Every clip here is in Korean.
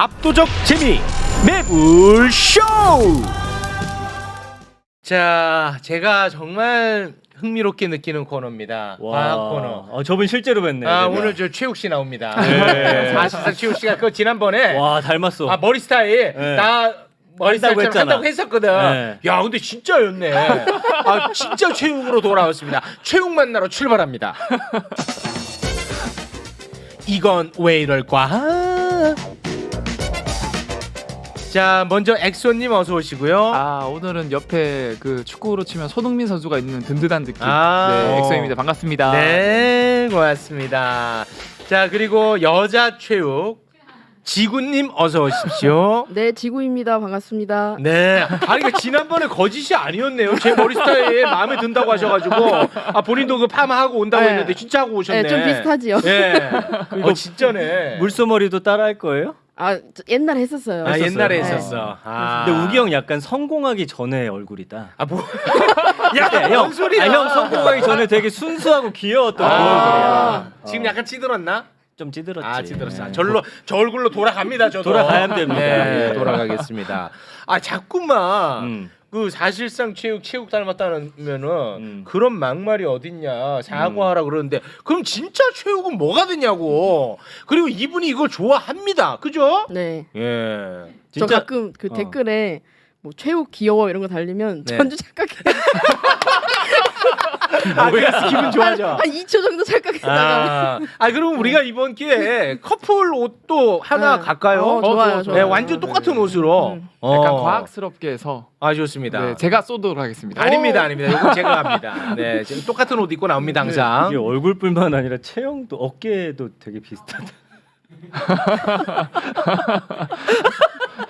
압도적 재미 매불쇼. 자, 제가 정말 흥미롭게 느끼는 코너입니다. 과학 코너. 저분 실제로 뵀네. 오늘 저 최욱 씨 나옵니다. 네. 사실상 최욱 씨가 그 지난번에 와 닮았어. 머리 스타일 네. 나 머리 한다고 스타일처럼 했잖아. 한다고 했었거든. 네. 야, 근데 진짜였네. 진짜 최욱으로 돌아왔습니다. 최욱 만나러 출발합니다. 이건 왜 이럴까? 자, 먼저 엑소님 어서 오시고요. 오늘은 옆에 그 축구로 치면 손흥민 선수가 있는 든든한 느낌. 네, 엑소입니다. 반갑습니다. 네, 고맙습니다. 자, 그리고 여자 최욱 지구님 어서 오십시오. 네, 지구입니다. 반갑습니다. 네, 그러니까 지난번에 거짓이 아니었네요. 제 머리 스타일 마음에 든다고 하셔가지고 본인도 그 파마하고 온다고 네. 했는데 진짜 하고 오셨네. 네, 좀 비슷하지요. 네, 진짜네. 물소머리도 따라할 거예요? 옛날에 했었어요. 옛날에 네. 했었어. 근데 우기 형 약간 성공하기 전에 얼굴이다. 뭐? 야, 형, 뭔 소리야? 형 성공하기 전에 되게 순수하고 귀여웠던 얼굴이야. 지금 약간 찌들었나? 좀 찌들었지. 찌들었어. 네. 저 얼굴로 돌아갑니다. 저도. 돌아가야 됩니다. 네, 네. 돌아가겠습니다. 자꾸만 그 사실상 체육 닮았다면은 그런 막말이 어딨냐 사과하라 그러는데 그럼 진짜 체육은 뭐가 되냐고. 그리고 이분이 이걸 좋아합니다. 그죠? 네. 예. 저 진짜 가끔 그 댓글에 뭐 최욱 귀여워 이런 거 달리면 네. 전주 착각해. 그래서 기분 좋아져. 한 2초 정도 착각했다가. 그럼 우리가 이번 기회에 커플 옷도 하나 네. 갈까요? 좋아요. 네, 완전 똑같은 옷으로. 약간 과학스럽게 해서 좋습니다. 네, 제가 쏘도록 하겠습니다. 아닙니다. 이거 제가 합니다. 네, 지금 똑같은 옷 입고 나옵니다 항상. 이게 얼굴뿐만 아니라 체형도 어깨도 되게 비슷하다.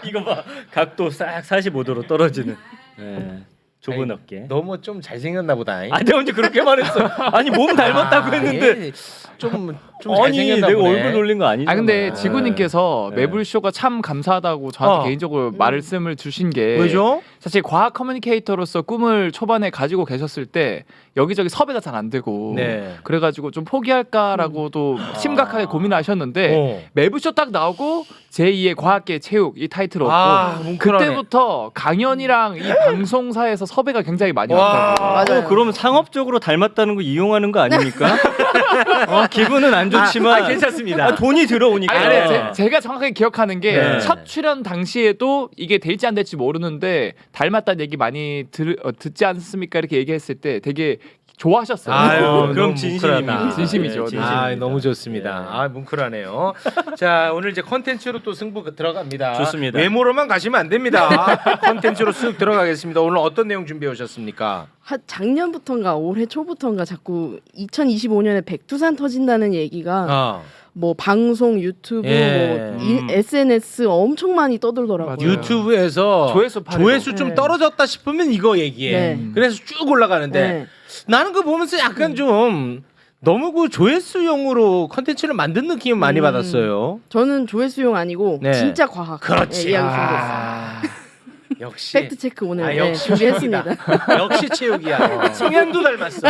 이거 봐, 각도 싹 45도로 떨어지는. 네, 좁은 어깨. 너무 좀 잘생겼나 보다. 내가 언제 그렇게 말했어? 아니 몸 닮았다고 했는데 좀 아니 잘생겼나 내가 보네. 얼굴 놀린 거 아니잖아. 근데 지구님께서 네. 매불쇼가 참 감사하다고 저한테 개인적으로 말씀을 주신 게 왜죠? 사실 과학 커뮤니케이터로서 꿈을 초반에 가지고 계셨을 때 여기저기 섭외가 잘 안 되고 네. 그래가지고 좀 포기할까라고도 심각하게 고민하셨는데 매불쇼 딱 나오고 제2의 과학계 체육 이 타이틀을 얻고 뭉클하네. 그때부터 강연이랑 이 방송사에서 섭외가 굉장히 많이 와. 왔다고. 맞아요. 그러면 상업적으로 닮았다는 거 이용하는 거 아닙니까? 기분은 안 좋지만 괜찮습니다. 돈이 들어오니까. 아니, 근데 제가 정확하게 기억하는 게 네. 첫 출연 당시에도 이게 될지 안 될지 모르는데 닮았다는 얘기 많이 듣지 않습니까? 이렇게 얘기했을 때 되게 좋아하셨어요. 그럼 진심입니다. 진심이죠. 네, 진심입니다. 너무 좋습니다. 뭉클하네요. 자, 오늘 이제 컨텐츠로 또 승부 들어갑니다. 좋습니다. 외모로만 가시면 안 됩니다. 컨텐츠로 쓱 들어가겠습니다. 오늘 어떤 내용 준비해 오셨습니까? 작년부터인가 올해 초부터인가 자꾸 2025년에 백두산 터진다는 얘기가 뭐 방송, 유튜브, SNS 엄청 많이 떠들더라고요. 맞아요. 유튜브에서 조회수 좀 네. 떨어졌다 싶으면 이거 얘기해. 네. 그래서 쭉 올라가는데 네. 나는 그거 보면서 약간 좀 너무 그 조회수용으로 컨텐츠를 만든 느낌 많이 받았어요. 저는 조회수용 아니고 네. 진짜 과학 그렇지. 이야기 준비했어요. 역시 팩트 체크 오늘 역시 준비했습니다. 역시 체육이야. 승현도 닮았어.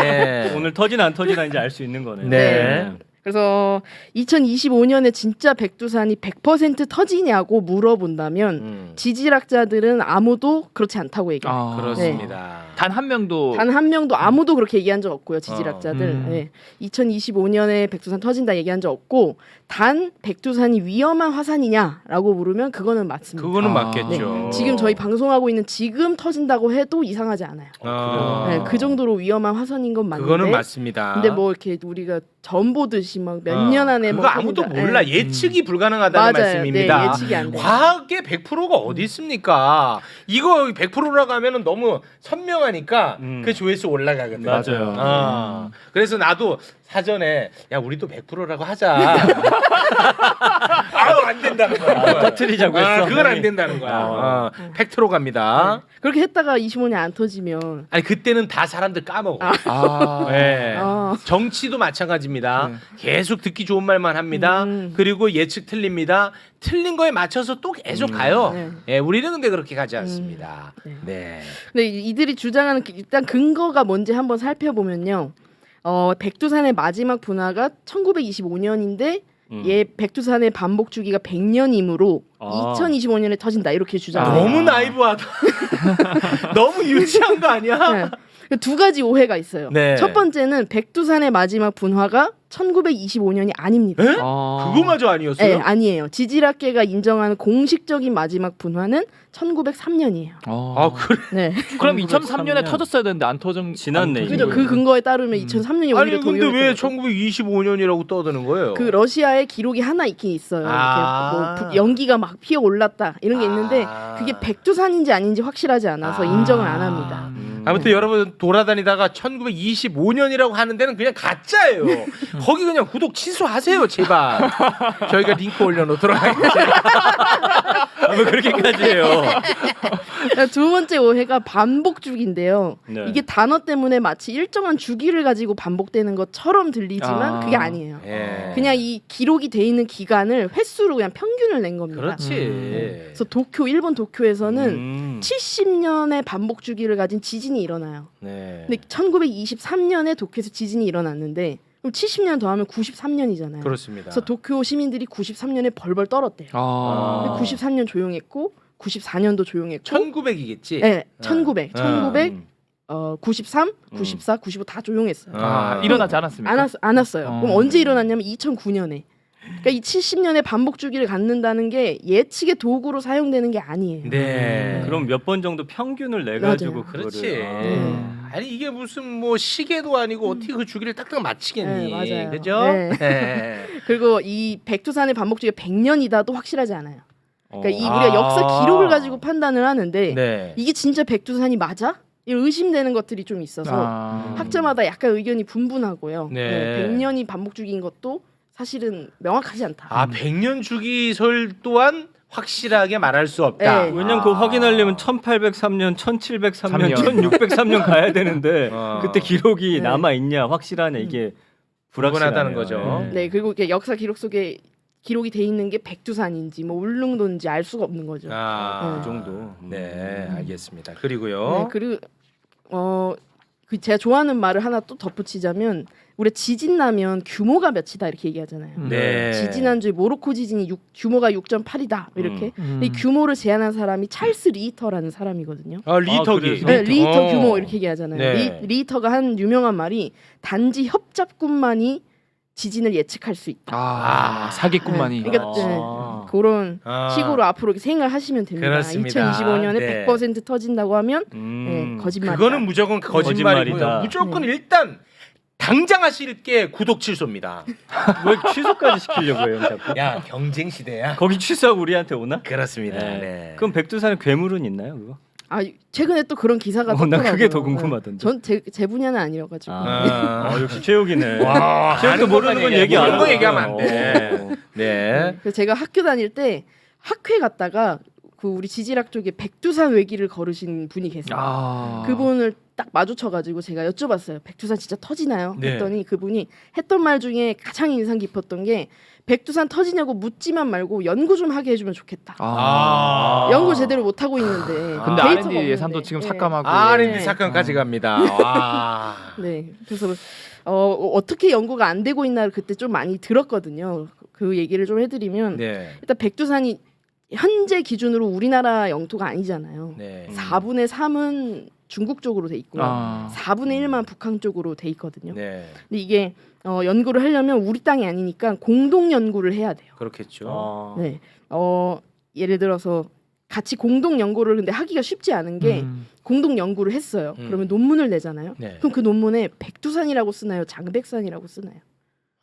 예. 오늘 터지나 안 터지나 이제 알 수 있는 거네요. 네. 그래서 2025년에 진짜 백두산이 100% 터지냐고 물어본다면 지질학자들은 아무도 그렇지 않다고 얘기해요. 그렇습니다. 단 한 명도 단 한 명도 아무도 그렇게 얘기한 적 없고요. 지질학자들. 네. 2025년에 백두산 터진다 얘기한 적 없고 단 백두산이 위험한 화산이냐라고 물으면 그거는 맞습니다. 그거는 맞겠죠. 네. 지금 저희 방송하고 있는 지금 터진다고 해도 이상하지 않아요. 네, 그 정도로 위험한 화산인 건 맞는데 그거는 맞습니다. 근데 뭐 이렇게 우리가 전 보듯이 막 몇 년 안에 그거 뭐 아무도 터진다. 몰라. 네. 예측이 불가능하다는 맞아요. 말씀입니다. 네, 예측이 안 돼요. 과학의 100%가 어디 있습니까? 이거 100%라고 하면은 너무 선명하니까 그 조회수 올라가거든요. 맞아요. 그래서 나도 사전에 야 우리도 100%라고 하자. 안 된다는 거야. 터트리자고 했어. 그건 안 된다는 거야. 팩트로 갑니다. 그렇게 했다가 25년 안 터지면 아니 그때는 다 사람들 까먹어. 아. 네. 아. 정치도 마찬가지입니다. 계속 듣기 좋은 말만 합니다. 그리고 예측 틀립니다. 틀린 거에 맞춰서 또 계속 가요. 네. 예, 우리는 근데 그렇게 가지 않습니다. 네. 근데 이들이 주장하는 일단 근거가 뭔지 한번 살펴보면요. 백두산의 마지막 분화가 1925년인데 얘 백두산의 반복 주기가 100년이므로 아. 2025년에 터진다 이렇게 주장해요. 너무 나이브하다. 너무 유치한 거 아니야? 네. 두 가지 오해가 있어요. 네. 첫 번째는 백두산의 마지막 분화가 1925년이 아닙니다. 에? 아. 그거마저 아니었어요? 네, 아니에요. 지질학계가 인정하는 공식적인 마지막 분화는 1903년이에요. 아 그래? 네. 그럼 1903 2003년에 터졌어야 되는데 안 터진 지났네, 안 터진 그죠. 이거. 거예요. 그 근거에 따르면 2003년이 아니 오히려 더 근데 왜 위험했던 거죠. 1925년이라고 떠드는 거예요? 그 러시아에 기록이 하나 있긴 있어요. 아. 이렇게 뭐 연기가 막 피어 올랐다 이런 게 있는데 아. 그게 백두산인지 아닌지 확실하지 않아서 인정을 안 합니다. 아무튼 여러분 돌아다니다가 1925년이라고 하는 데는 그냥 가짜예요. 거기 그냥 구독 취소하세요 제발. 저희가 링크 올려놓도록 하겠습니다. 왜 그렇게까지 해요? 두 번째 오해가 반복 주기인데요. 네. 이게 단어 때문에 마치 일정한 주기를 가지고 반복되는 것처럼 들리지만 아. 그게 아니에요. 예. 그냥 이 기록이 돼 있는 기간을 횟수로 그냥 평균을 낸 겁니다. 그렇지. 그래서 일본 도쿄에서는 70년의 반복 주기를 가진 지진이 일어나요. 네. 근데 1923년에 도쿄에서 지진이 일어났는데 그럼 70년 더하면 93년이잖아요. 그렇습니다. 그래서 도쿄 시민들이 93년에 벌벌 떨었대요. 아. 93년 조용했고 94년도 조용했고 1900이겠지. 네, 1900, 아. 93, 94, 95 다 조용했어요. 아, 일어나지 않았습니까? 안 왔어요. 어. 그럼 언제 일어났냐면 2009년에. 그러니까 이 70년의 반복 주기를 갖는다는 게 예측의 도구로 사용되는 게 아니에요. 네. 그럼 몇 번 정도 평균을 내 가지고 맞아요. 그거를 그렇지. 아. 아니 이게 무슨 뭐 시계도 아니고 어떻게 그 주기를 딱딱 맞추겠니? 네, 맞아요. 그죠? 네. 네. 그리고 이 백두산의 반복 주기가 100년이다도 확실하지 않아요. 그러니까 이 우리가 아. 역사 기록을 가지고 판단을 하는데 네. 이게 진짜 백두산이 맞아? 이런 의심되는 것들이 좀 있어서 아. 학자마다 약간 의견이 분분하고요. 네. 100년이 반복 주기인 것도 사실은 명확하지 않다. 아 100년 주기설 또한 확실하게 말할 수 없다. 네. 왜냐면 그거 확인하려면 1803년, 1703년, 3년. 1603년 가야 되는데 그때 기록이 네. 남아 있냐 확실하냐 이게 불안하다는 불확실하네요. 거죠. 예. 네, 그리고 이게 역사 기록 속에 기록이 돼 있는 게 백두산인지 뭐 울릉도인지 알 수가 없는 거죠. 아, 그 정도. 네, 알겠습니다. 그리고요. 네, 그리고 그 제가 좋아하는 말을 하나 또 덧붙이자면 우리 지진 나면 규모가 몇이다 이렇게 얘기하잖아요. 네. 지지난 주에 모로코 지진이 규모가 6.8이다 이렇게. 음. 이 규모를 제한한 사람이 찰스 리히터라는 사람이거든요. 아 리터기. 그래서? 네, 리히터 어. 규모 이렇게 얘기하잖아요. 네. 리히터가 한 유명한 말이 단지 협잡꾼만이 지진을 예측할 수 있다. 아, 사기꾼만이. 네, 그러니까 아. 그런 아. 식으로 앞으로 이렇게 생각하시면 됩니다. 그렇습니다. 2025년에 네. 100% 터진다고 하면 네, 거짓말이다. 그거는 무조건 거짓말이고요. 거짓말이다. 무조건 일단 당장 하실 게 구독 취소입니다. 왜 취소까지 시키려고 해요, 자꾸? 야 경쟁 시대야. 거기 취소하고 우리한테 오나? 그렇습니다. 네. 네. 그럼 백두산에 괴물은 있나요, 그거? 아 최근에 또 그런 기사가 나 떴더라고요. 그게 더 궁금하던데. 전제 분야는 아니어가지고. 역시 최욱이네. 와, 최욱도 아는 모르는 것만 건 얘기해. 얘기 안 모르는 거 하고. 얘기하면 안 돼. 어. 네. 그래서 제가 학교 다닐 때 학회 갔다가 그 우리 지질학 쪽에 백두산 외기를 걸으신 분이 계세요. 아. 그분을 딱 마주쳐가지고 제가 여쭤봤어요. 백두산 진짜 터지나요? 네. 했더니 그분이 했던 말 중에 가장 인상 깊었던 게 백두산 터지냐고 묻지만 말고 연구 좀 하게 해주면 좋겠다. 아. 연구 제대로 못 하고 있는데. 근데 데이터가 R&D 없는데. 예산도 지금 네. 삭감하고. R&D 네. 사건까지 갑니다. 와. 네. 그래서 어떻게 연구가 안 되고 있나를 그때 좀 많이 들었거든요. 그 얘기를 좀 해드리면 네. 일단 백두산이 현재 기준으로 우리나라 영토가 아니잖아요. 네. 4분의 3은 중국 쪽으로 돼 있고요. 아. 4분의 1만 북한 쪽으로 돼 있거든요. 네. 근데 이게 연구를 하려면 우리 땅이 아니니까 공동 연구를 해야 돼요. 그렇겠죠. 네. 예를 들어서 같이 공동 연구를 근데 하기가 쉽지 않은 게 공동 연구를 했어요. 그러면 논문을 내잖아요. 네. 그럼 그 논문에 백두산이라고 쓰나요? 장백산이라고 쓰나요?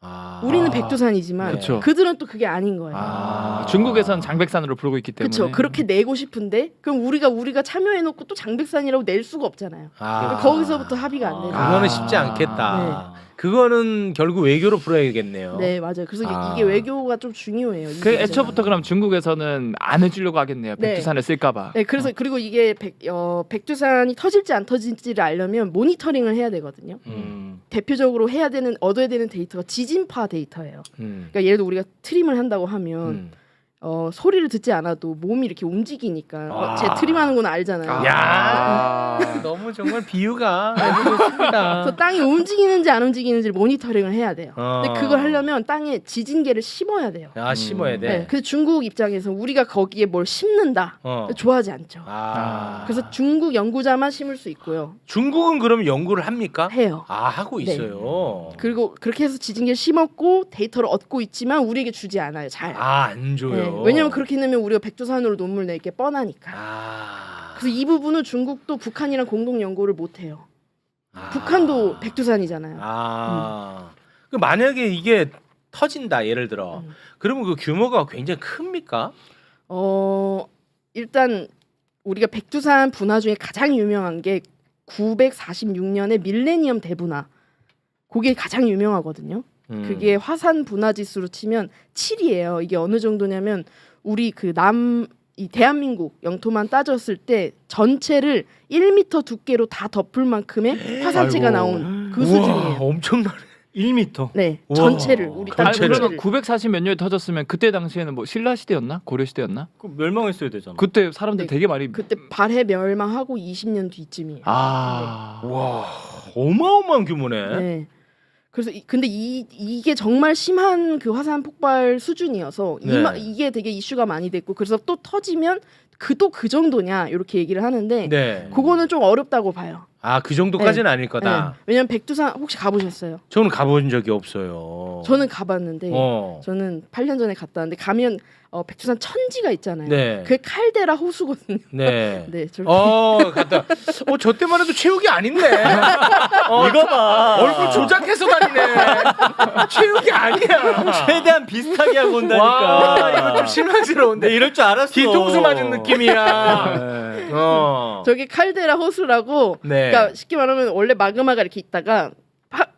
아. 우리는 백두산이지만 네. 그쵸. 그들은 또 그게 아닌 거예요. 아, 중국에선 장백산으로 부르고 있기 때문에. 그렇죠. 그렇게 내고 싶은데 그럼 우리가 참여해놓고 또 장백산이라고 낼 수가 없잖아요. 아. 거기서부터 합의가 안 되죠. 그거는 쉽지 않겠다. 그거는 결국 외교로 풀어야겠네요. 네 맞아요. 그래서 아. 이게 외교가 좀 중요해요. 이 그 문제가. 애초부터 그럼 중국에서는 안 해주려고 하겠네요. 네. 백두산을 쓸까봐. 네, 그래서 그리고 이게 백두산이 터질지 안 터질지를 알려면 모니터링을 해야 되거든요. 대표적으로 얻어야 되는 데이터가 지진파 데이터예요. 그러니까 예를 들어 우리가 트림을 한다고 하면 소리를 듣지 않아도 몸이 이렇게 움직이니까 제 트림하는구나 알잖아요. 야, 너무 정말 비유가 너무 좋습니다. 그래서 땅이 움직이는지 안 움직이는지를 모니터링을 해야 돼요. 근데 그걸 하려면 땅에 지진계를 심어야 돼요. 아, 심어야 돼. 네, 그래서 중국 입장에서 우리가 거기에 뭘 심는다 좋아하지 않죠. 그래서 중국 연구자만 심을 수 있고요. 중국은 그럼 연구를 합니까? 해요. 아, 하고 네. 있어요. 그리고 그렇게 해서 지진계를 심었고 데이터를 얻고 있지만 우리에게 주지 않아요. 잘. 아, 안 줘요. 네, 왜냐면 그렇게 되면 우리가 백두산으로 논문 낼 게 뻔하니까. 그래서 이 부분은 중국도 북한이랑 공동 연구를 못 해요. 북한도 백두산이잖아요. 그 만약에 이게 터진다 예를 들어. 그러면 그 규모가 굉장히 큽니까? 일단 우리가 백두산 분화 중에 가장 유명한 게 946년에 밀레니엄 대분화. 그게 가장 유명하거든요. 그게 화산 분화 지수로 치면 7이에요. 이게 어느 정도냐면 우리 이 대한민국 영토만 따졌을 때 전체를 1m 두께로 다 덮을 만큼의 화산재가 나온 그 수준이에요. 엄청나네. 1m. 네, 우와. 전체를 우리 땅 아니, 전체를. 그러면 940 몇 년에 터졌으면 그때 당시에는 뭐 신라 시대였나 고려 시대였나? 그 멸망했어야 되잖아. 그때 사람들 네. 되게 많이 그때 발해 멸망하고 20년 뒤쯤이에요. 와, 어마어마한 규모네. 네. 그래서 근데 이게 정말 심한 그 화산 폭발 수준이어서 네. 이게 되게 이슈가 많이 됐고 그래서 또 터지면 그 정도냐 이렇게 얘기를 하는데 네. 그거는 좀 어렵다고 봐요. 아, 그 정도까지는 아닐 거다. 네. 왜냐면 백두산 혹시 가보셨어요? 저는 가본 적이 없어요. 저는 가봤는데 어. 저는 8년 전에 갔다 왔는데 가면 백두산 천지가 있잖아요. 네. 그게 칼데라 호수거든요. 네. 네, 갔다. 저 때만 해도 체육이 아닌데. 이거 봐. 얼굴 조작해서 다니네. 체육이 아니야. 최대한 비슷하게 하고 온다니까. 와, 이거 좀 실망스러운데. 네, 이럴 줄 알았어. 뒤통수 맞은 느낌이야. 네. 저기 칼데라 호수라고. 네. 그러니까 쉽게 말하면 원래 마그마가 이렇게 있다가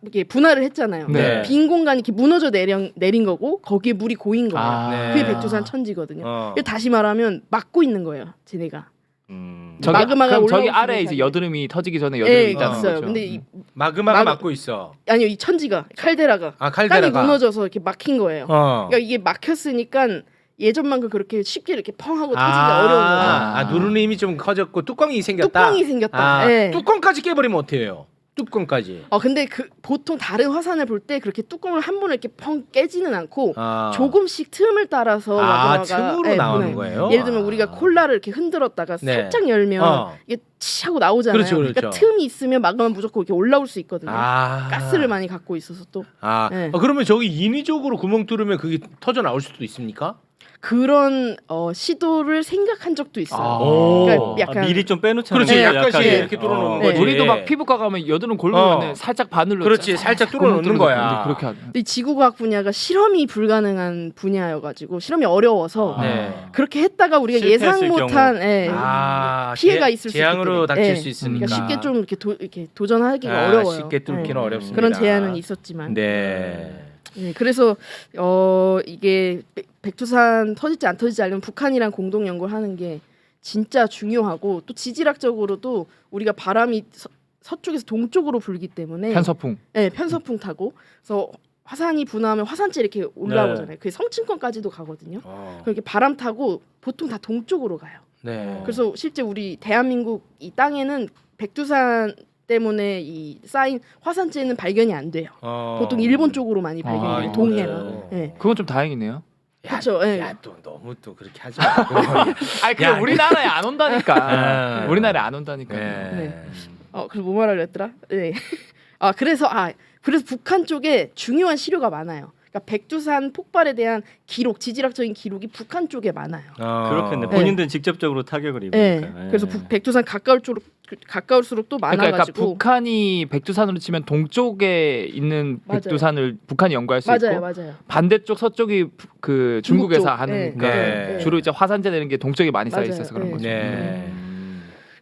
이렇게 분할을 했잖아요. 네. 빈 공간이 이렇게 무너져 내린 거고 거기에 물이 고인 거예요. 네. 그게 백두산 천지거든요. 어. 다시 말하면 막고 있는 거예요, 쟤네가. 저기, 마그마가 그럼 저기 올라오기 아래 이제 전에. 여드름이 터지기 전에 여드름이 예, 있다는 있어요. 거죠. 근데 이, 마그마가 막고 있어. 아니요, 이 천지가 칼데라가 아, 땅이 칼데라가. 무너져서 이렇게 막힌 거예요. 어. 그러니까 이게 막혔으니까 예전만큼 그렇게 쉽게 이렇게 펑 하고 터지기가 어려운 거예요. 누르는 힘이 좀 커졌고 뚜껑이 생겼다. 뚜껑이 생겼다. 예. 뚜껑까지 깨버리면 어때요? 뚜껑까지. 근데 보통 다른 화산을 볼 때 그렇게 뚜껑을 한 번에 이렇게 펑 깨지는 않고 조금씩 틈을 따라서 마그마가 틈으로 나오는 보내요. 거예요. 예를 들면 우리가 콜라를 이렇게 흔들었다가 네. 살짝 열면 이게 치 하고 나오잖아요. 그렇죠, 그렇죠. 그러니까 틈이 있으면 마그마 무조건 이렇게 올라올 수 있거든요. 아. 가스를 많이 갖고 있어서 또 네. 그러면 저기 인위적으로 구멍 뚫으면 그게 터져 나올 수도 있습니까? 그런 시도를 생각한 적도 있어요. 그러니까 약간 미리 좀 빼놓잖아요. 그렇지, 네, 약간씩 약하게. 이렇게 뚫어놓는 네. 거지. 우리도 막 피부과 가면 여드름 골고루면 살짝 바늘로 그렇지, 살짝 뚫어놓는 거야. 그렇게 하죠. 근데 지구과학 분야가 실험이 불가능한 분야여가지고 실험이 어려워서 그렇게 했다가 우리가 예상 실패했을 못한 피해가 있을 수 있기 재앙으로 때문에. 닥칠 수 있으니까. 그러니까 쉽게 좀 이렇게 도전하기가 어려워요. 쉽게 뚫기는 어렵습니다. 그런 제한은 있었지만. 네. 네, 그래서 이게 백두산 터질지 안 터질지 알려면 북한이랑 공동 연구를 하는 게 진짜 중요하고 또 지질학적으로도 우리가 바람이 서쪽에서 동쪽으로 불기 때문에 편서풍. 네, 편서풍 타고 그래서 화산이 분화하면 화산재 이렇게 올라오잖아요. 그게 성층권까지도 가거든요. 그렇게 바람 타고 보통 다 동쪽으로 가요. 네. 그래서 실제 우리 대한민국 이 땅에는 백두산 때문에 이 쌓인 화산재는 발견이 안 돼요. 보통 일본 쪽으로 많이 발견이 돼요. 동해나. 네. 그건 좀 다행이네요. 그렇죠. 야, 또 너무 또 그렇게 하지 말고. 아니 그 우리나라에 안 온다니까. 우리나라에 안 온다니까. 네. 그래서 뭐 말하려 했더라? 네. 그래서 북한 쪽에 중요한 시료가 많아요. 그러니까 백두산 폭발에 대한 기록, 지질학적인 기록이 북한 쪽에 많아요. 그렇겠네. 본인들은 직접적으로 타격을 입으니까. 네. 그래서 백두산 가까울수록 또 그러니까 많아가지고. 북한이 백두산으로 치면 동쪽에 있는 맞아요. 백두산을 북한이 연구할 수 있고 맞아요. 반대쪽 서쪽이 그 중국에서 쪽. 하는 네. 주로 이제 화산재 내는 게 동쪽에 많이 쌓여 맞아요. 있어서 그런 네. 거죠. 네.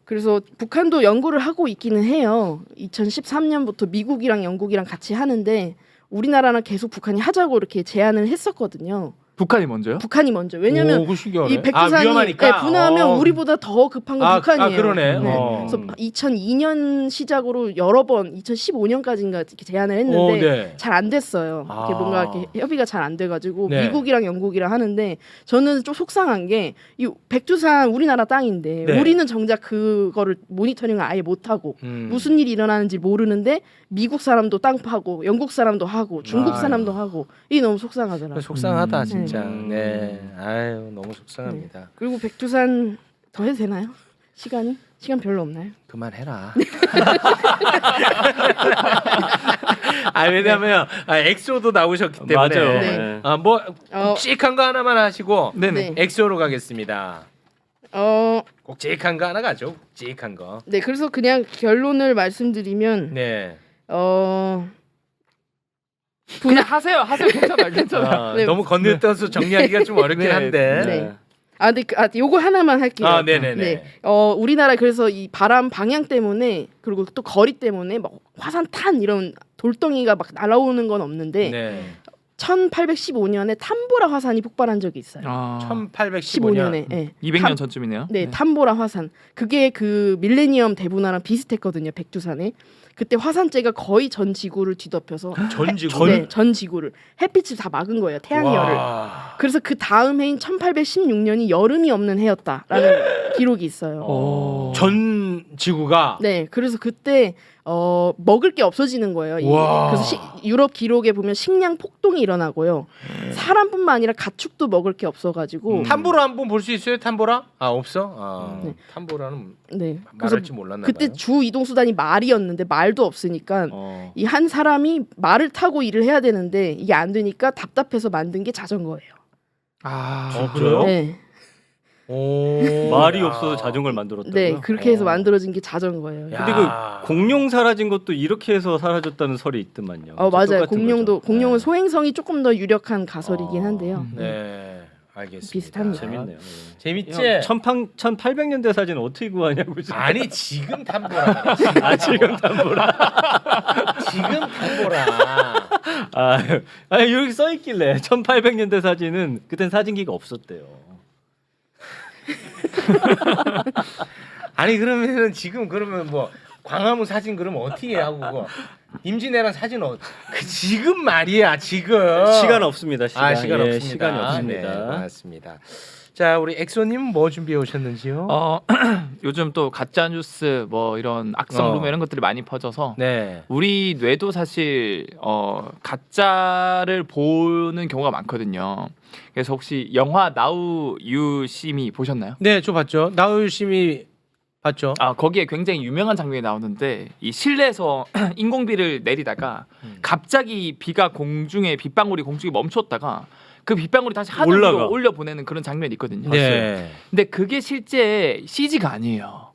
그래서 북한도 연구를 하고 있기는 해요. 2013년부터 미국이랑 영국이랑 같이 하는데 우리나라는 계속 북한이 하자고 이렇게 제안을 했었거든요. 북한이 먼저요? 북한이 먼저. 왜냐면 오, 그거 신기하네. 이 백두산이 위험하니까. 네, 분화하면 우리보다 더 급한 건 북한이에요. 그러네. 네. 그래서 2002년 시작으로 여러 번 2015년까지인가 이렇게 제안을 했는데 네. 잘 안 됐어요. 아. 이렇게 뭔가 이렇게 협의가 잘 안 돼가지고 네. 미국이랑 영국이랑 하는데 저는 좀 속상한 게 이 백두산 우리나라 땅인데 네. 우리는 정작 그거를 모니터링을 아예 못 하고 무슨 일이 일어나는지 모르는데 미국 사람도 땅 파고 영국 사람도 하고 중국 아유. 사람도 하고 이게 너무 속상하더라고요. 속상하다 진짜. 음. 네. 아유 너무 속상합니다. 그리고 백두산 더 해도 되나요? 시간 별로 없나요? 그만해라. 왜냐면 엑소도 나오셨기 때문에. 맞아요. 네. 뭐 묵직한 거 하나만 하시고 네네. 네. 엑소로 가겠습니다. 어, 묵직한 거 하나 가죠. 묵직한 거. 네. 그래서 그냥 결론을 말씀드리면 네. 그냥 하세요. 괜찮아요. 네. 너무 건너뛰어서 정리하기가 좀 어렵긴 네. 한데. 네. 근데 요거 하나만 할게요. 네네네. 네. 우리나라 그래서 이 바람 방향 때문에 그리고 또 거리 때문에 막 화산탄 이런 돌덩이가 막 날아오는 건 없는데 네. 1815년에 탐보라 화산이 폭발한 적이 있어요. 1815년. 15년에. 네. 200년 전쯤이네요. 네, 탐보라 화산. 그게 그 밀레니엄 대분화랑 비슷했거든요. 백두산에. 그때 화산재가 거의 전 지구를 뒤덮여서 전 지구. 네, 전 지구를 햇빛을 다 막은 거예요. 태양열을. 와. 그래서 그 다음 해인 1816년이 여름이 없는 해였다라는 기록이 있어요. 전 지구가. 네, 그래서 그때 먹을 게 없어지는 거예요. 와. 그래서 유럽 기록에 보면 식량 폭동이 일어나고요. 사람뿐만 아니라 가축도 먹을 게 없어가지고. 탐보라 한번 볼 수 있어요? 탐보라? 없어? 네. 탐보라는 네, 그래서 말할지 몰랐나 그때 봐요. 주 이동 수단이 말이었는데 말도 없으니까 이 한 사람이 말을 타고 일을 해야 되는데 이게 안 되니까 답답해서 만든 게 자전거예요. 그래요? 네, 말이 없어서 자전거를 만들었다고요? 네, 그렇게 해서 만들어진 게 자전거예요. 야. 근데 그 공룡 사라진 것도 이렇게 해서 사라졌다는 설이 있더만요. 맞아요. 똑같은 공룡도 거죠. 공룡은 네. 소행성이 조금 더 유력한 가설이긴 한데요. 네. 알겠습니다. 비슷합니다. 재밌네요. 재밌지? 1800년대 사진 어떻게 구하냐고 지금. 아니 지금 탐보라. 지금 탐보라. 지금 탐보라. 아니 여기 써 있길래 1800년대 사진은 그땐 사진기가 없었대요. 아니 그러면은 지금 그러면 뭐 광화문 사진 그러면 어떻게 하고 그거 임진왜란 사진 지금 말이야 지금 시간 없습니다. 시간. 시간 예, 없습니다. 시간이 없습니다. 네, 맞습니다. 자 우리 엑소님 뭐 준비해 오셨는지요? 요즘 또 가짜 뉴스 뭐 이런 악성 루머 이런 것들이 많이 퍼져서 네. 우리 뇌도 사실 가짜를 보는 경우가 많거든요. 그래서 혹시 영화 나우 유 시미 보셨나요? 네, 저 봤죠. 나우유심이 봤죠. 거기에 굉장히 유명한 장면이 나오는데 이 실내에서 인공비를 내리다가 갑자기 비가 공중에 빗방울이 공중에 멈췄다가 그 빗방울이 다시 하늘 위로 올려 보내는 그런 장면이 있거든요. 네. 근데 그게 실제 CG가 아니에요.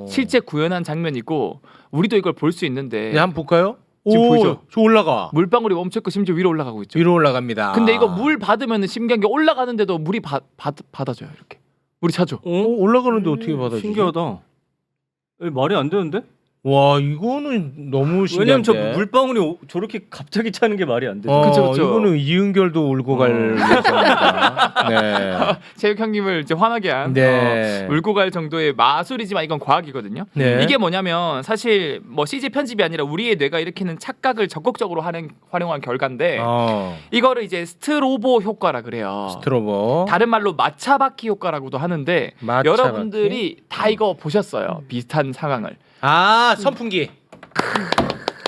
실제 구현한 장면이고 우리도 이걸 볼 수 있는데 네, 한번 볼까요? 지금 보이죠? 저 올라가. 물방울이 멈췄고 심지어 위로 올라가고 있죠. 위로 올라갑니다. 근데 이거 물 받으면 신기한 게 올라가는데도 물이 받아줘요. 이렇게 물이 차죠. 올라가는데 어떻게 받아주지? 신기하다. 말이 안 되는데? 와 이거는 너무 신기한데. 왜냐면 저 물방울이 저렇게 갑자기 차는 게 말이 안 되죠. 그쵸, 그쵸. 이거는 이은결도 울고 갈 예정입니다. 네. 체육 형님을 이제 화나게 한 네. 울고 갈 정도의 마술이지만 이건 과학이거든요. 네. 이게 뭐냐면 사실 뭐 CG 편집이 아니라 우리의 뇌가 일으키는 착각을 적극적으로 활용한 결과인데 이거를 이제 스트로보 효과라 그래요. 스트로보. 다른 말로 마차바퀴 효과라고도 하는데 마차바퀴? 여러분들이 다 이거 보셨어요. 비슷한 상황을. 선풍기.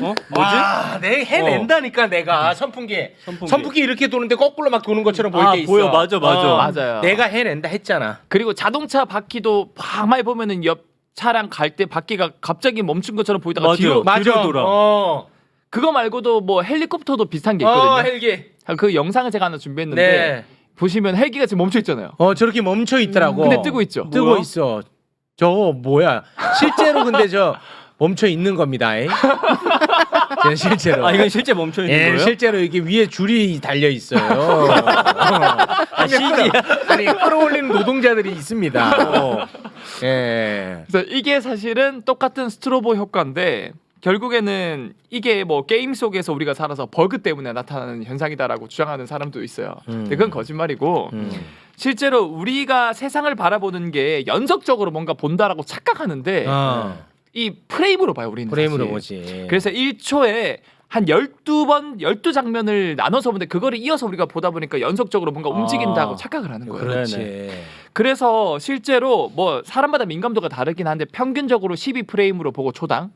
뭐지? 내 해낸다니까 내가 선풍기. 선풍기 이렇게 도는데 거꾸로 막 도는 것처럼 보일 때 있어. 보여. 맞아. 맞아요. 내가 해낸다 했잖아. 그리고 자동차 바퀴도 가만히 보면은 옆 차량 갈 때 바퀴가 갑자기 멈춘 것처럼 보이다가 뒤로 돌아. 그거 말고도 뭐 헬리콥터도 비슷한 게 있거든요. 헬기. 그 영상을 제가 하나 준비했는데 네. 보시면 헬기가 지금 멈춰 있잖아요. 저렇게 멈춰 있더라고. 근데 뜨고 있죠. 뜨고 있어. 저거 뭐야? 실제로 근데 저 멈춰 있는 겁니다. 실제로. 이건 실제 멈춰 있는 거예요? 실제로 이게 위에 줄이 달려 있어요. CG야? 아니 끌어올리는 노동자들이 있습니다. 예. 그래서 이게 사실은 똑같은 스트로보 효과인데 결국에는 이게 뭐 게임 속에서 우리가 살아서 버그 때문에 나타나는 현상이다라고 주장하는 사람도 있어요. 근데 그건 거짓말이고 실제로 우리가 세상을 바라보는 게 연속적으로 뭔가 본다라고 착각하는데 이 프레임으로 봐요, 우리는. 프레임으로 사실. 보지. 그래서 1초에 한 12번 12장면을 나눠서 보는데 그거를 이어서 우리가 보다 보니까 연속적으로 뭔가 움직인다고 착각을 하는 거예요. 그렇지. 그래서 실제로 뭐 사람마다 민감도가 다르긴 한데 평균적으로 12프레임으로 보고 초당.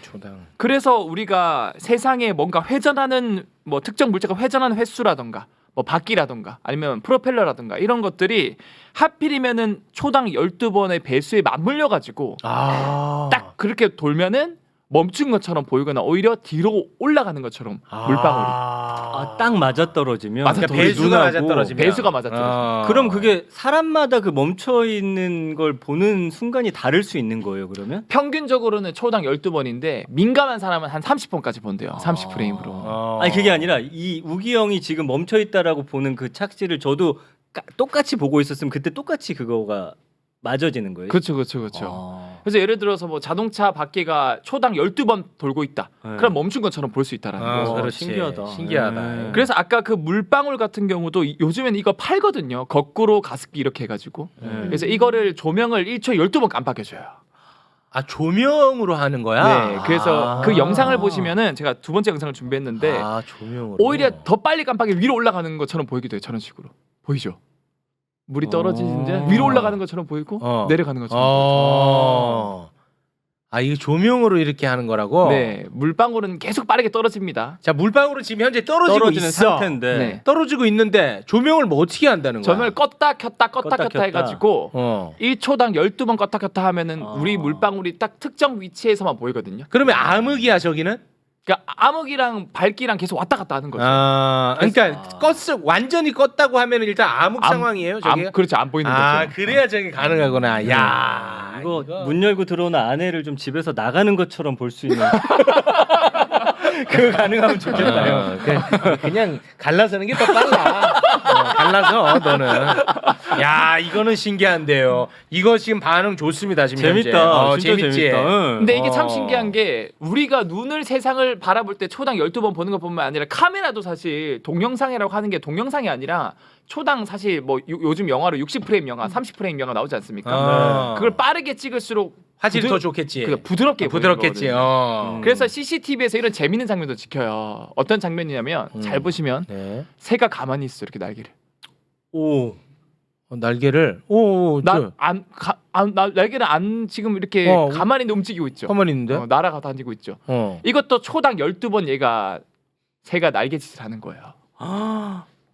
초당. 그래서 우리가 세상에 뭔가 회전하는 뭐 특정 물체가 회전하는 횟수라던가 뭐 바퀴라던가 아니면 프로펠러라던가 이런 것들이 하필이면은 초당 12번의 배수에 맞물려 가지고 딱 그렇게 돌면은 멈춘 것처럼 보이거나 오히려 뒤로 올라가는 것처럼 물방울이 딱 맞아 떨어지면 맞아 그러니까 배수가 맞아 떨어지면. 배수가 맞아 떨어지면 그럼 그게 사람마다 그 멈춰 있는 걸 보는 순간이 다를 수 있는 거예요, 그러면? 평균적으로는 초당 12번인데 민감한 사람은 한 30번까지 본대요. 30프레임으로. 아니 그게 아니라 이 우기 형이 지금 멈춰 있다라고 보는 그 착시를 저도 똑같이 보고 있었으면 그때 똑같이 그거가 맞아지는 거예요. 그렇죠. 그래서 예를 들어서 뭐 자동차 바퀴가 초당 12번 돌고 있다. 그럼 멈춘 것처럼 볼 수 있다라는 거. 그렇지. 신기하다. 네. 그래서 아까 그 물방울 같은 경우도 요즘에는 이거 팔거든요. 거꾸로 가습기 이렇게 해가지고. 그래서 이거를 조명을 1초에 12번 깜빡여줘요. 조명으로 하는 거야? 네. 그래서 그 영상을 보시면은 제가 두 번째 영상을 준비했는데 조명으로. 오히려 더 빨리 깜빡이 위로 올라가는 것처럼 보이기도 해요. 저런 식으로. 보이죠? 물이 떨어지는데 위로 올라가는 것처럼 보이고 내려가는 것처럼 보이죠. 이게 조명으로 이렇게 하는 거라고? 네. 물방울은 계속 빠르게 떨어집니다. 자, 물방울은 지금 현재 떨어지고 떨어지는 있어. 상태인데 네. 떨어지고 있는데 조명을 뭐 어떻게 한다는 거야? 점을 껐다 켰다 해가지고 1초당 12번 껐다 켰다 하면은 우리 물방울이 딱 특정 위치에서만 보이거든요. 그러면 암흑이야 저기는? 그러니까 암흑이랑 밝기랑 계속 왔다 갔다 하는 거죠. 그러니까 완전히 껐다고 하면 일단 암흑 상황이에요 저게? 그렇죠. 안 보이는 거죠. 그래야 저게 가능하구나. 야, 이거 문 열고 들어오는 아내를 좀 집에서 나가는 것처럼 볼 수 있는 그거 가능하면 좋겠다요. 그냥 갈라서는 게 더 빨라. 갈라서 너는. 야, 이거는 신기한데요. 이거 지금 반응 좋습니다. 지금 재밌다. 현재. 진짜 재밌지. 재밌다. 근데 이게 참 신기한 게 우리가 눈을 세상을 바라볼 때 초당 12번 보는 것뿐만 아니라 카메라도 사실 동영상이라고 하는 게 동영상이 아니라 초당 사실 뭐 요즘 영화로 60프레임 영화, 30프레임 영화 나오지 않습니까? 그걸 빠르게 찍을수록 화질이 더 좋겠지. 부드럽게 부드럽겠지. 그래서 CCTV에서 이런 재밌는 장면도 지켜요. 어떤 장면이냐면 잘 보시면 새가 가만히 있어 이렇게 날개를. 날개를. 날개를 안 지금 이렇게 가만히 움직이고 있죠. 가만히 있는데? 날아가 다니고 있죠. 이것도 초당 12번 얘가 새가 날개짓을 하는 거예요.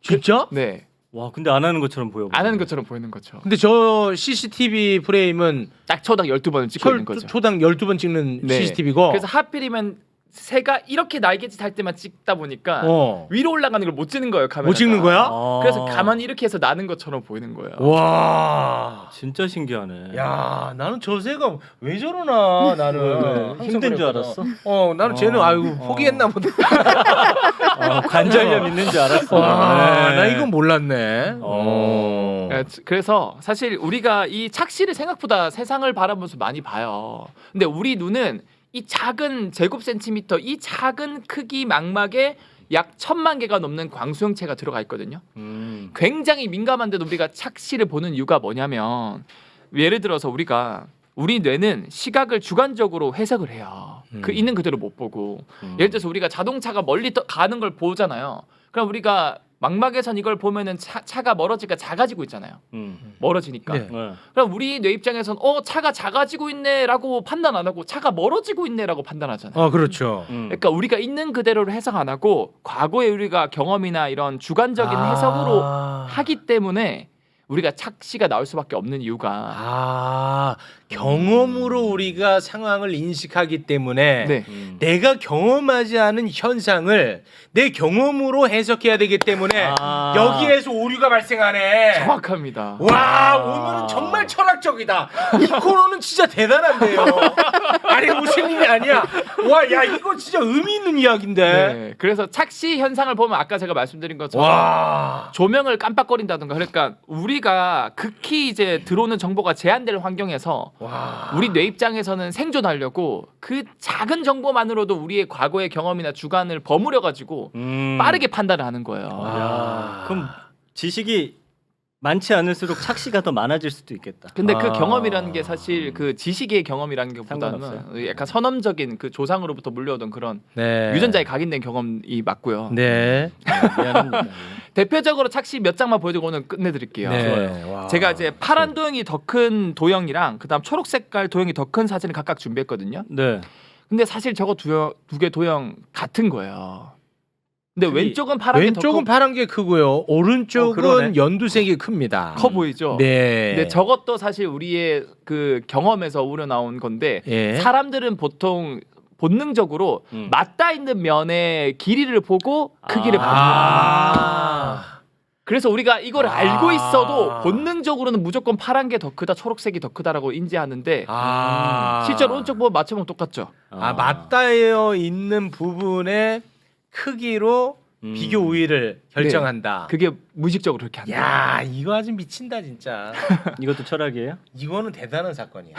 진짜? 네. 와, 근데 안 하는 것처럼 보여. 안 하는 것처럼 보이는 거죠. 근데 저 CCTV 프레임은 딱 초당 12번을 찍고 있는 거죠. 초당 12번 찍는 네. CCTV고. 그래서 하필이면 새가 이렇게 날개짓 할 때만 찍다 보니까 위로 올라가는 걸 못 찍는 거예요, 카메라가. 못 찍는 거야? 그래서 가만히 이렇게 해서 나는 것처럼 보이는 거예요. 와, 진짜 신기하네. 야, 나는 저 새가 왜 저러나 나는 힘든 줄 알았어. 나는 쟤는 포기했나 보다. 관절염 있는 줄 알았어. 나 이건 몰랐네. 그래서 사실 우리가 이 착시를 생각보다 세상을 바라보면서 많이 봐요. 근데 우리 눈은 이 작은 제곱 센티미터, 이 작은 크기 망막에 약 1000만 개가 넘는 광수형체가 들어가 있거든요. 굉장히 민감한데도 우리가 착시를 보는 이유가 뭐냐면 예를 들어서 우리 뇌는 시각을 주관적으로 해석을 해요. 그 있는 그대로 못 보고. 예를 들어서 우리가 자동차가 멀리 가는 걸 보잖아요. 그럼 우리가 망막에선 이걸 보면은 차가 멀어지니까 작아지고 있잖아요. 멀어지니까. 네. 그럼 우리 뇌 입장에선 차가 작아지고 있네라고 판단 안 하고 차가 멀어지고 있네라고 판단하잖아요. 그렇죠. 그러니까 우리가 있는 그대로를 해석 안 하고 과거에 우리가 경험이나 이런 주관적인 해석으로 하기 때문에 우리가 착시가 나올 수밖에 없는 이유가 경험으로 우리가 상황을 인식하기 때문에 네. 내가 경험하지 않은 현상을 내 경험으로 해석해야 되기 때문에 여기에서 오류가 발생하네. 정확합니다. 와, 오늘은 정말 철학적이다. 이 코너는 진짜 대단한데요. 아니 무슨 일이 아니야. 와, 야, 이거 진짜 의미 있는 이야기인데. 네. 그래서 착시 현상을 보면 아까 제가 말씀드린 것처럼 조명을 깜빡거린다든가 그러니까 우리 우리가 극히 이제 들어오는 정보가 제한될 환경에서 와. 우리 뇌 입장에서는 생존하려고 그 작은 정보만으로도 우리의 과거의 경험이나 주관을 버무려 가지고 빠르게 판단을 하는 거예요. 야, 그럼 지식이 많지 않을수록 착시가 더 많아질 수도 있겠다. 근데 그 경험이라는 게 사실 그 지식의 경험이라는 것보다는 상관없어요? 약간 선험적인 그 조상으로부터 물려오던 그런 네. 유전자에 각인된 경험이 맞고요. 네. 미안합니다. 대표적으로 착시 몇 장만 보여드리고 오늘 끝내드릴게요. 네. 와. 제가 이제 파란 도형이 더 큰 도형이랑 그다음 초록 색깔 도형이 더 큰 사진을 각각 준비했거든요. 네. 근데 사실 저거 두 개 도형 같은 거예요. 근데 크기. 왼쪽은 파란 게 왼쪽은 더 파란 게 크고요. 오른쪽은 그러네. 연두색이 큽니다. 커 보이죠? 네. 근데 저것도 사실 우리의 그 경험에서 우러나온 건데 예. 사람들은 보통 본능적으로 맞닿아 있는 면의 길이를 보고 크기를 봐요. 그래서 우리가 이걸 알고 있어도 본능적으로는 무조건 파란 게 더 크다, 초록색이 더 크다라고 인지하는데 실제로 오른쪽 보면 맞춰보면 똑같죠. 맞닿아 있는 부분의 크기로 비교 우위를 결정한다. 그게 무의식적으로 그렇게 한다. 야, 이거 아주 미친다 진짜. 이것도 철학이에요? 이거는 대단한 사건이야.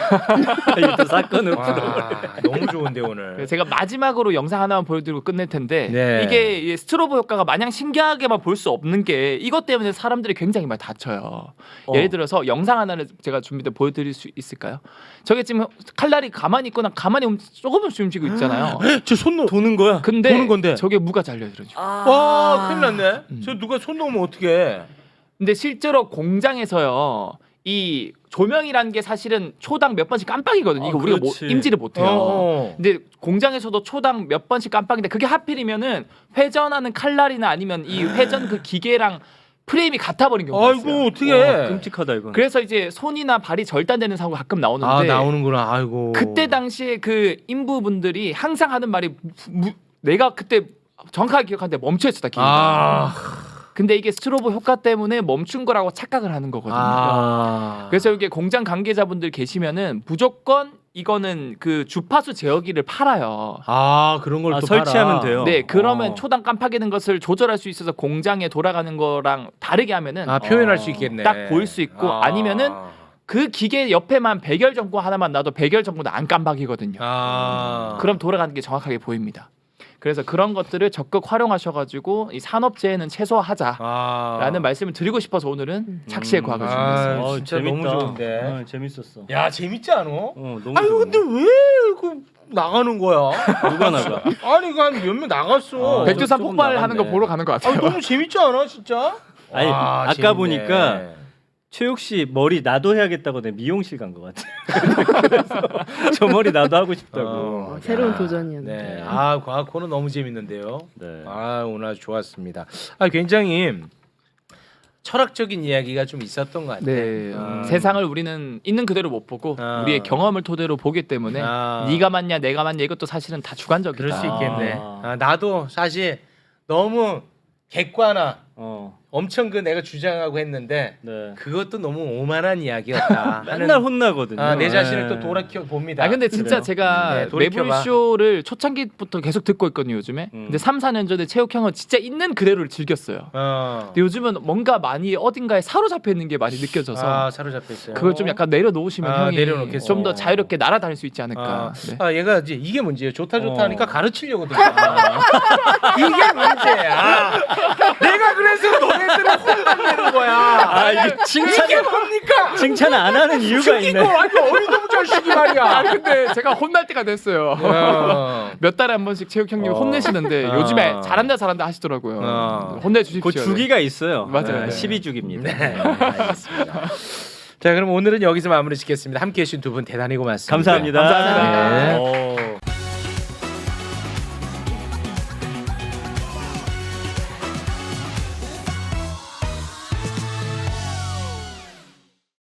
이것도 사건으로. 와, 너무 좋은데 오늘. 제가 마지막으로 영상 하나만 보여드리고 끝낼 텐데 네. 이게 이 스트로보 효과가 마냥 신기하게만 볼 수 없는 게 이것 때문에 사람들이 굉장히 많이 다쳐요. 예를 들어서 영상 하나를 제가 준비돼 보여드릴 수 있을까요? 저게 지금 칼날이 가만히 있거나 가만히 조금씩 움직이고 있잖아요. 저 손 도는 거야? 근데 보는 건데. 저게 무가 잘려들어죠. 와, 큰일 났네. 저 누가 손 놓으면 어떡해. 근데 실제로 공장에서요. 이 조명이라는 게 사실은 초당 몇 번씩 깜빡이거든요. 이거 우리가 그렇지. 임지를 못해요. 어. 근데 공장에서도 초당 몇 번씩 깜빡인데 그게 하필이면은 회전하는 칼날이나 아니면 이 회전 그 기계랑 프레임이 같아 버린 경우가 있어요. 아이고, 어떡해. 끔찍하다 이건. 그래서 이제 손이나 발이 절단되는 사고가 가끔 나오는데 아, 나오는구나. 아이고. 그때 당시에 그 인부분들이 항상 하는 말이 내가 그때 정확하게 기억하는데 멈춰 있었다 기계가. 아. 근데 이게 스트로보 효과 때문에 멈춘 거라고 착각을 하는 거거든요. 그래서 이게 공장 관계자분들 계시면은 무조건 이거는 그 주파수 제어기를 팔아요. 아, 그런 걸 또 설치하면 돼요. 네, 그러면 초당 깜빡이는 것을 조절할 수 있어서 공장에 돌아가는 거랑 다르게 하면은 아, 표현할 수 있겠네. 딱 보일 수 있고 아니면은 그 기계 옆에만 백열 전구 하나만 놔도 백열 전구는 안 깜빡이거든요. 그럼 돌아가는 게 정확하게 보입니다. 그래서 그런 것들을 적극 활용하셔가지고 이 산업재해는 최소화하자라는 말씀을 드리고 싶어서 오늘은 착시의 과학을 준비했어요. 진짜 너무 좋은데. 재밌었어. 야, 재밌지 않아? 너무 아니 좋은데. 근데 왜 그 나가는 거야? 누가 나가? 아니 한 몇 명 나갔어. 백두산 조금 폭발하는 거 나갔네. 보러 가는 것 같아요. 너무 재밌지 않아 진짜? 아니, 와, 아까 재밌네. 보니까 최욱 씨 머리 나도 해야겠다고 내 미용실 간 것 같아. 그래서 저 머리 나도 하고 싶다고. 새로운 야. 도전이었네. 네. 아, 과학 코너 너무 재밌는데요. 네. 아, 오늘 아주 좋았습니다. 아, 굉장히 철학적인 이야기가 좀 있었던 것 같아요. 네, 세상을 우리는 있는 그대로 못 보고 아. 우리의 경험을 토대로 보기 때문에 네가 맞냐 내가 맞냐 이것도 사실은 다 주관적이다. 그럴 수 있겠네. 아. 나도 사실 너무 객관화 어. 엄청 그 내가 주장하고 했는데 네. 그것도 너무 오만한 이야기였다. 맨날 혼나거든요. 내 자신을 네. 또 돌아켜 봅니다. 아 근데 진짜 그래요? 제가 네, 돌이켜봐. 매불쇼를 초창기부터 계속 듣고 있거든요 요즘에. 근데 3, 4년 전에 체육 형은 진짜 있는 그대로를 즐겼어요. 근데 요즘은 뭔가 많이 어딘가에 사로잡혀 있는 게 많이 느껴져서 사로잡혔어요. 그걸 좀 약간 내려놓으시면 형이 내려놓겠어. 좀 더 자유롭게 날아다닐 수 있지 않을까. 네. 얘가 이제 이게 문제예요. 좋다 하니까 가르치려고 들어. 이게 문제야. 내가 그래서 너네들을 혼내는 거야. 아 이게 이게 뭡니까? 칭찬 안 하는 이유가 있네. 이거 아주 어리둥 자식이 말이야. 아 근데 제가 혼날 때가 됐어요. 몇 달에 한 번씩 체육 형님이 혼내시는데 요즘에 잘한다 하시더라고요. 혼내주십시오. 그 주기가 있어요. 맞아요. 12주기입니다. 네, 알겠습니다. 자, 그럼 오늘은 여기서 마무리 짓겠습니다. 함께해 주신 두 분 대단히 고맙습니다. 감사합니다. 감사합니다. 네.